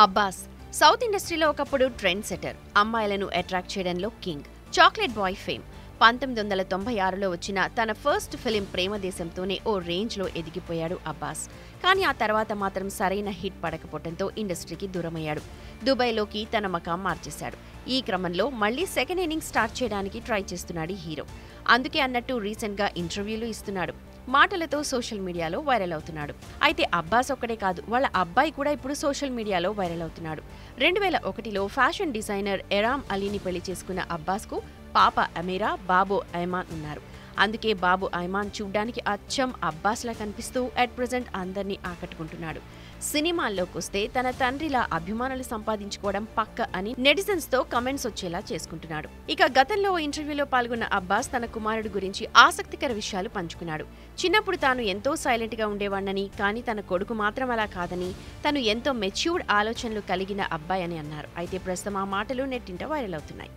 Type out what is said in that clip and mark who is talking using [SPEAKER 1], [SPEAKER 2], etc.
[SPEAKER 1] Abbas south ఇండస్ట్రీలో ఒకప్పుడు trend setter, అమ్మాయిలను అట్రాక్ట్ చేయడంలో కింగ్, చాక్లెట్ బాయ్ ఫేమ్. 1996లో వచ్చిన తన ఫస్ట్ ఫిలిం ప్రేమదేశంతోనే ఓ రేంజ్లో ఎదిగిపోయాడు అబ్బాస్. కానీ ఆ తర్వాత మాత్రం సరైన హిట్ పడకపోవడంతో ఇండస్ట్రీకి దూరమయ్యాడు. దుబాయ్లోకి తన మకాం మార్చేశాడు. ఈ క్రమంలో మళ్లీ సెకండ్ ఇన్నింగ్స్ స్టార్ట్ చేయడానికి ట్రై చేస్తున్నాడు హీరో. అందుకే అన్నట్టు రీసెంట్గా ఇంటర్వ్యూలు ఇస్తున్నాడు. మాటలతో సోషల్ మీడియాలో వైరల్ అవుతున్నాడు. అయితే అబ్బాస్ ఒక్కడే కాదు, వాళ్ళ అబ్బాయి కూడా ఇప్పుడు సోషల్ మీడియాలో వైరల్ అవుతున్నాడు. 2001లో ఫ్యాషన్ డిజైనర్ ఎరామ్ అలీని పెళ్లి చేసుకున్న అబ్బాస్కు పాప అమీరా, బాబు ఐమాన్ ఉన్నారు. అందుకే బాబు ఐమాన్ చూడ్డానికి అచ్చం అబ్బాస్లా కనిపిస్తూ అట్ ప్రెజెంట్ అందర్నీ ఆకట్టుకుంటున్నాడు. సినిమాల్లోకొస్తే తన తండ్రిలా అభిమానులు సంపాదించుకోవడం పక్క అని నెటిజన్స్ తో కమెంట్స్ వచ్చేలా చేసుకుంటున్నాడు. ఇక గతంలో ఓ ఇంటర్వ్యూలో పాల్గొన్న అబ్బాస్ తన కుమారుడు గురించి ఆసక్తికర విషయాలు పంచుకున్నాడు. చిన్నప్పుడు తాను ఎంతో సైలెంట్ గా ఉండేవాణ్ణని, కానీ తన కొడుకు మాత్రం అలా కాదని, తను ఎంతో మెచ్యూర్డ్ ఆలోచనలు కలిగిన అబ్బాయి అని అన్నారు. అయితే ప్రస్తుతం ఆ మాటలు నెట్టింట వైరల్ అవుతున్నాయి.